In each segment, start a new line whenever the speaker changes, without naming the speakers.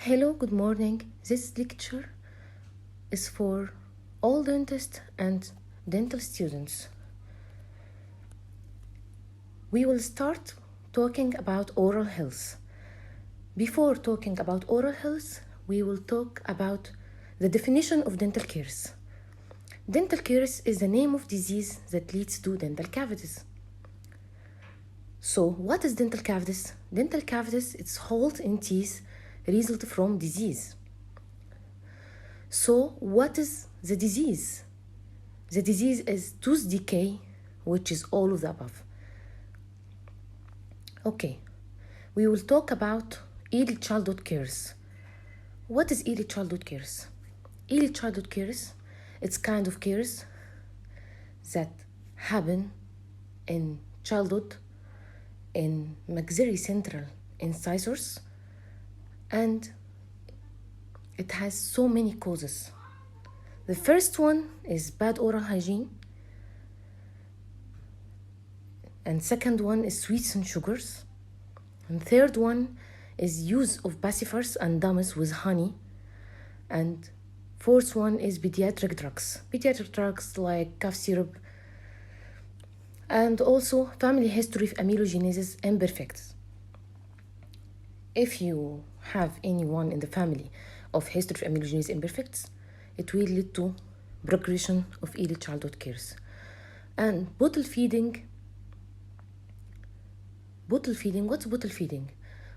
Hello, good morning. This lecture is for all dentists and dental students. We will start talking about oral health. Before talking about oral health, we will talk about the definition of dental caries. Dental caries is the name of disease that leads to dental cavities. So, what is dental cavities? Dental cavities is holes in teeth result from disease. So, what is the disease? The disease is tooth decay, which is all of the above. Okay, we will talk about early childhood caries. What is early childhood caries? Early childhood caries, it's kind of caries that happen in childhood in maxillary central incisors, and it has so many causes. The first one is bad oral hygiene, and second one is sweets and sugars, and third one is use of pacifiers and gums with honey, and fourth one is pediatric drugs like cough syrup, and also family history of amelogenesis imperfects. If you have anyone in the family of history of amelogenesis imperfects, it will lead to progression of early childhood caries. And bottle feeding, what's bottle feeding?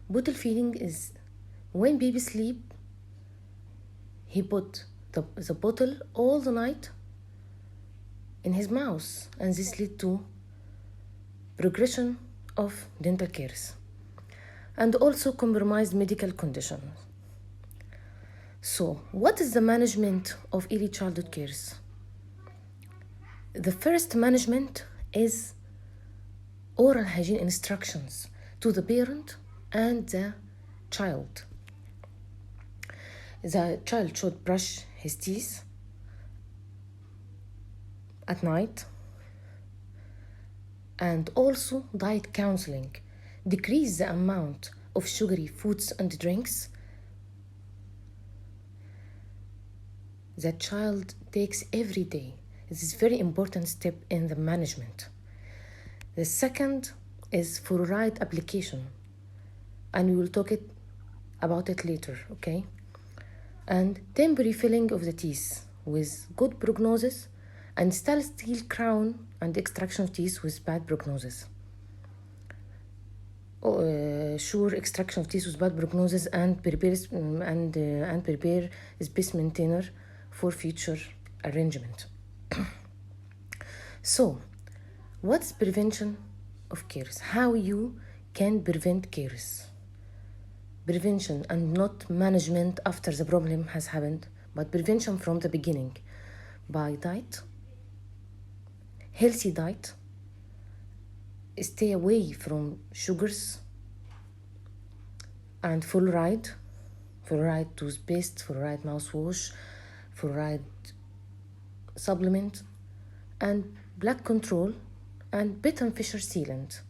Bottle feeding is when baby sleep, he put the bottle all the night in his mouth, and this lead to progression of dental caries and also compromised medical conditions. So, what is the management of early childhood caries? The first management is oral hygiene instructions to the parent and the child. The child should brush his teeth at night, and also diet counseling. Decrease the amount of sugary foods and drinks the child takes every day. This is a very important step in the management. The second is fluoride application, and we will talk about it later, okay? And temporary filling of the teeth with good prognosis, and stainless steel crown and extraction of teeth with bad prognosis. Sure extraction of teeth with bad prognosis and prepare space maintainer for future arrangement. So, what's prevention of caries? How you can prevent caries? Prevention and not management after the problem has happened, but prevention from the beginning by diet, healthy diet, stay away from sugars and fluoride toothpaste, fluoride mouthwash, fluoride supplement, and plaque control, and Pitt and Fisher sealant.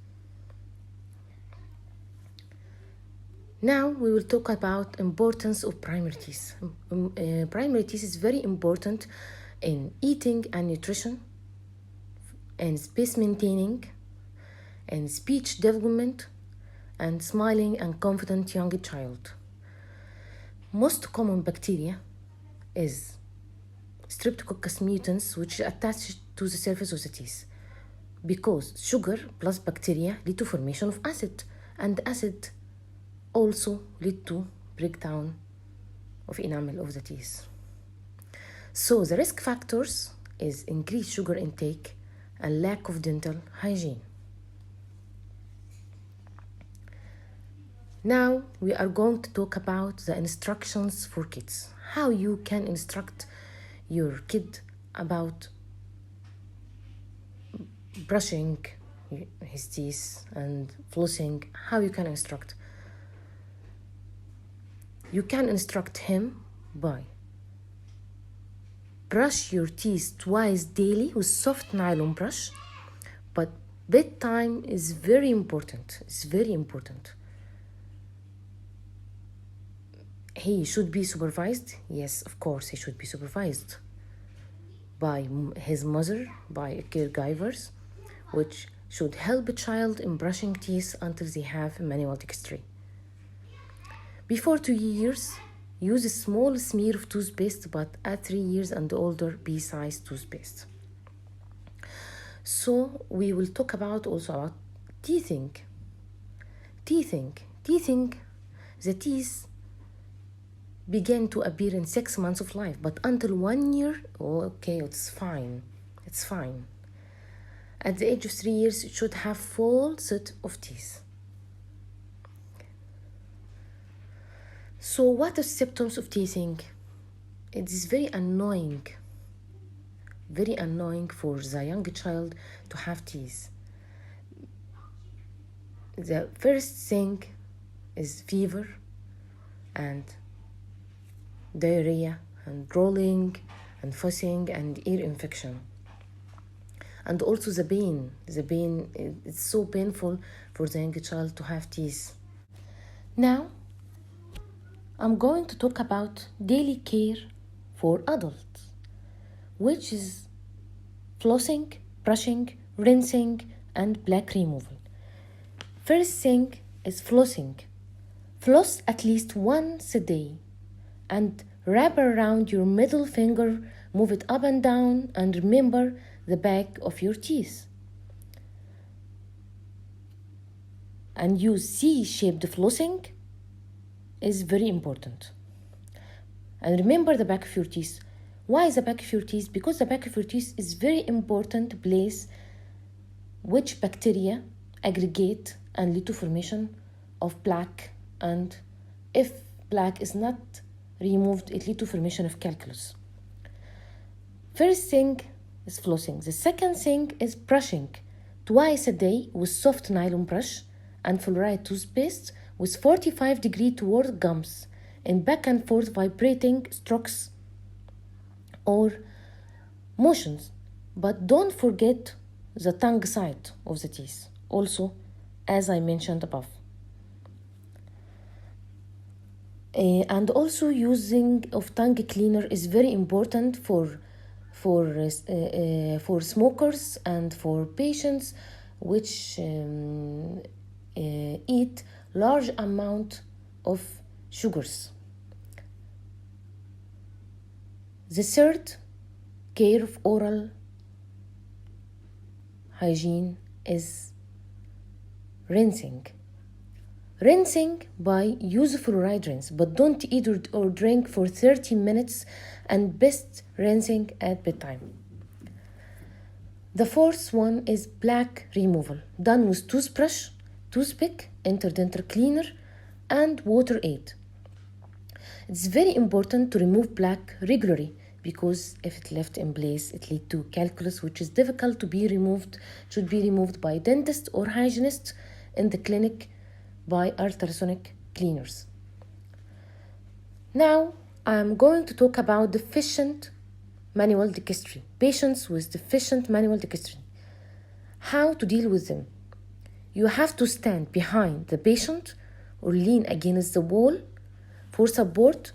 Now we will talk about importance of primary teeth. Primary teeth is very important in eating and nutrition, and space maintaining, and speech development, and smiling and confident young child. Most common bacteria is Streptococcus mutans, which is attached to the surface of the teeth, because sugar plus bacteria lead to formation of acid, and acid also lead to breakdown of enamel of the teeth. So the risk factors is increased sugar intake and lack of dental hygiene. Now we are going to talk about the instructions for kids. How you can instruct your kid about brushing his teeth and flossing. How you can instruct? You can instruct him by brush your teeth twice daily with soft nylon brush, but bedtime is very important. It's very important. he should be supervised. Yes, of course, he should be supervised by his mother, by caregivers, which should help a child in brushing teeth until they have manual dexterity. Before 2 years, use a small smear of toothpaste, but at 3 years and older, pea-sized toothpaste. So we will talk about also about teething. Teething, the teeth begin to appear in 6 months of life, but until 1 year, okay, it's fine. It's fine. At the age of 3 years, it should have full set of teeth. So what are symptoms of teething? It is very annoying for the young child to have teeth. The first thing is fever and diarrhea and drooling and fussing and ear infection. And also the pain, it's so painful for the young child to have teeth. Now, I'm going to talk about daily care for adults, which is flossing, brushing, rinsing, and plaque removal. First thing is flossing. Floss at least once a day and wrap around your middle finger, move it up and down, and remember the back of your teeth. And use C-shaped flossing is very important. And remember the back of your teeth. Why is the back of your teeth? Because the back of your teeth is very important place which bacteria aggregate and lead to formation of plaque, and if plaque is not removed, it leads to formation of calculus. First thing is flossing. The second thing is brushing twice a day with soft nylon brush and fluoride toothpaste with 45 degrees toward gums and back and forth vibrating strokes or motions. But don't forget the tongue side of the teeth, also as I mentioned above. And also using of tongue cleaner is very important for smokers and for patients which eat large amount of sugars. The third care of oral hygiene is rinsing. Rinsing by use of fluoride rinse, but don't eat or drink for 30 minutes, and best rinsing at bedtime. The fourth one is plaque removal, done with toothbrush, toothpick, interdental cleaner, and water aid. It's very important to remove plaque regularly because if it left in place, it leads to calculus, which is difficult to be removed, should be removed by dentist or hygienist in the clinic by ultrasonic cleaners. Now, I'm going to talk about deficient manual dexterity. Patients with deficient manual dexterity. How to deal with them. You have to stand behind the patient or lean against the wall for support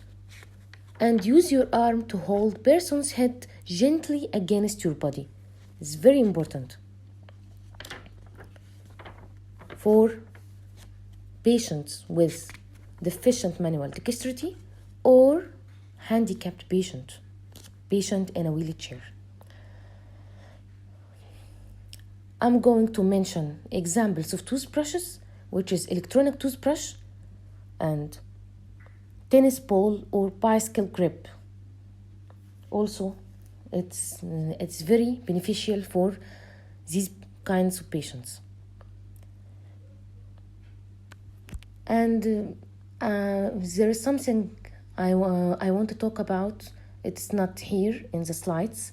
and use your arm to hold person's head gently against your body. It's very important for patients with deficient manual dexterity or handicapped patient in a wheelchair. I'm going to mention examples of toothbrushes, which is electronic toothbrush and tennis ball or bicycle grip. Also, it's very beneficial for these kinds of patients. And there is something I want to talk about. It's not here in the slides,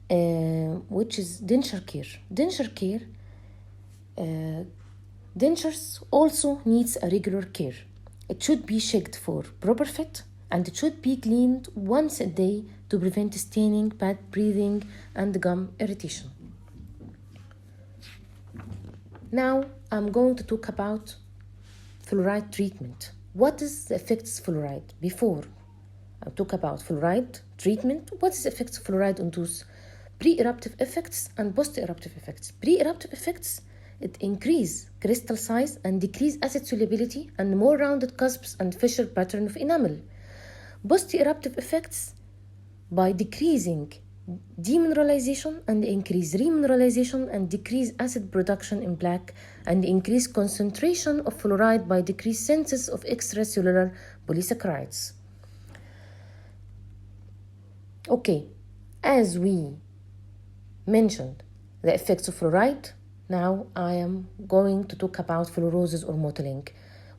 which is denture care. Dentures also needs a regular care. It should be checked for proper fit, and it should be cleaned once a day to prevent staining, bad breathing, and gum irritation. Now I'm going to talk about fluoride treatment, What is the effects of fluoride? Before I talk about fluoride treatment, what is the effects of fluoride on tooth? Pre-eruptive effects and post-eruptive effects. Pre-eruptive effects, it increase crystal size and decrease acid solubility and more rounded cusps and fissure pattern of enamel. Post-eruptive effects, by decreasing demineralization and increase remineralization and decrease acid production in plaque and increase concentration of fluoride by decreased synthesis of extracellular polysaccharides. Okay, as we mentioned the effects of fluoride, now I am going to talk about fluorosis or mottling.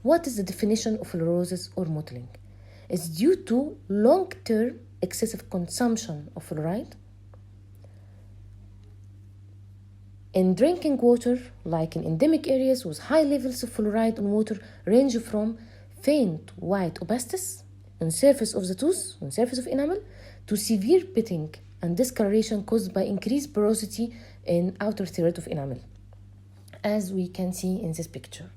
What is the definition of fluorosis or mottling? It's due to long-term excessive consumption of fluoride in drinking water, like in endemic areas with high levels of fluoride in water, range from faint white opacity on surface of the tooth, on surface of enamel, to severe pitting and discoloration caused by increased porosity in outer third of enamel, as we can see in this picture.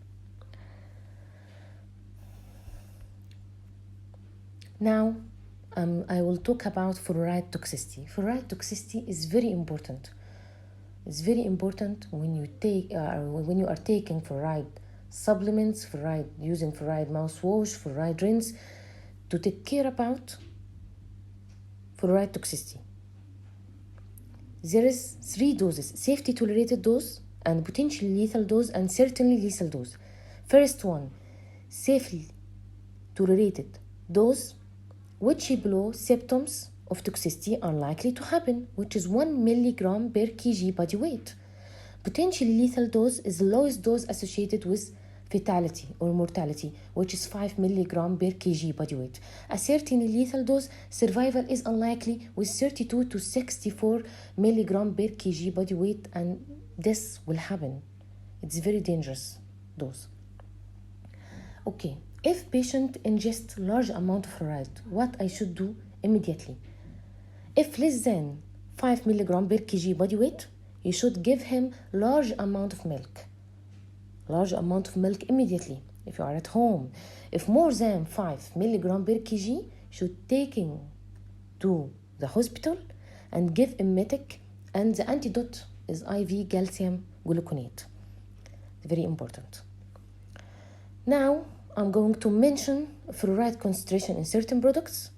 Now, I will talk about fluoride toxicity. Fluoride toxicity is very important. It's very important when you are taking fluoride supplements, using fluoride mouthwash, fluoride rinse, to take care about fluoride toxicity. There is 3 doses: safety tolerated dose and potentially lethal dose and certainly lethal dose. First one, safely tolerated dose, which below symptoms of toxicity are likely to happen, which is 1 milligram per kg body weight. Potentially lethal dose is the lowest dose associated with fatality or mortality, which is 5 milligram per kg body weight. A certainly lethal dose, survival is unlikely with 32 to 64 milligram per kg body weight, and this will happen. It's very dangerous dose. Okay, if patient ingests large amount of fluoride, what I should do immediately? If less than 5 milligram per kg body weight, you should give him large amount of milk. Large amount of milk immediately if you are at home. If more than 5 milligram per kg, you should take him to the hospital and give emetic, and the antidote is IV calcium gluconate. Very important. Now I'm going to mention fluoride concentration in certain products: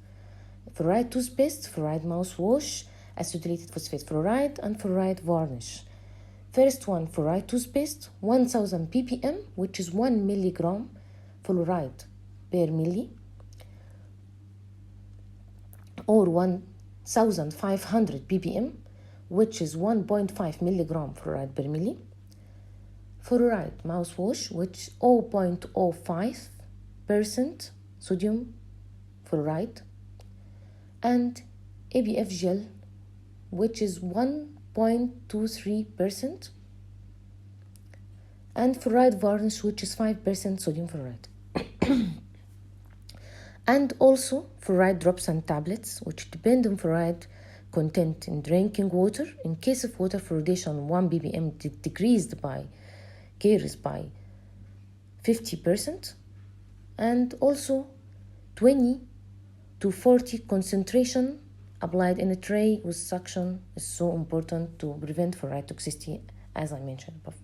fluoride toothpaste, fluoride mouthwash, acetylated phosphate fluoride, and fluoride varnish. First one, fluoride toothpaste, 1000 ppm, which is 1 milligram fluoride per milli, or 1500 ppm, which is 1.5 milligram fluoride per milli. Fluoride mouthwash, which 0.05% sodium fluoride, and ABF gel, which is 1.23%, and fluoride varnish, which is 5% sodium fluoride. And also fluoride drops and tablets, which depend on fluoride content in drinking water. In case of water fluoridation, 1 ppm decreased by 50%, and also 20 to 40 concentration applied in a tray with suction is so important to prevent fluoride toxicity, as I mentioned above.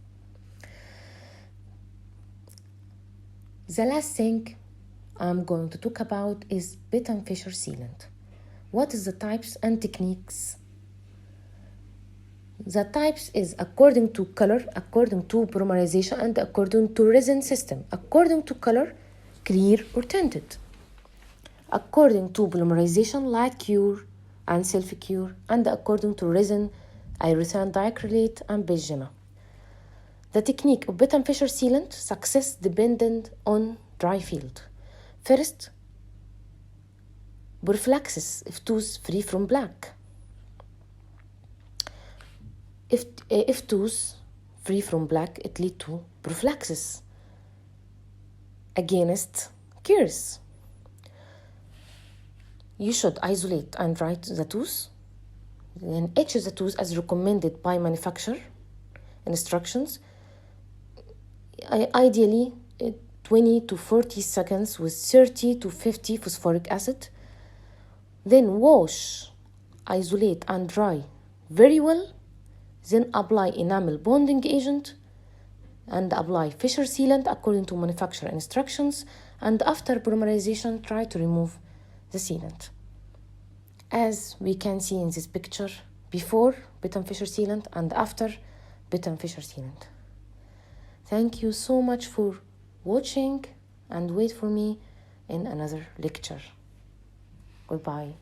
The last thing I'm going to talk about is bit and fissure sealant. What is the types and techniques? The types is according to color, according to polymerization, and according to resin system. According to color, clear or tinted. According to polymerization, light cure and self-cure, and according to resin, urethane diacrylate and beige. The technique of bit and fissure sealant, success dependent on dry field. First, prophylaxis if tooth free from plaque. If tooth free from plaque, it lead to prophylaxis against cures. You should isolate and write the tooth, then etch the tooth as recommended by manufacturer instructions. Ideally, 20 to 40 seconds with 30 to 50 phosphoric acid. Then wash, isolate and dry very well. Then apply enamel bonding agent and apply fissure sealant according to manufacturer instructions. And after polymerization, try to remove the sealant. As we can see in this picture, before Bitum fissure sealant and after Bitum fissure sealant. Thank you so much for watching and wait for me in another lecture. Goodbye.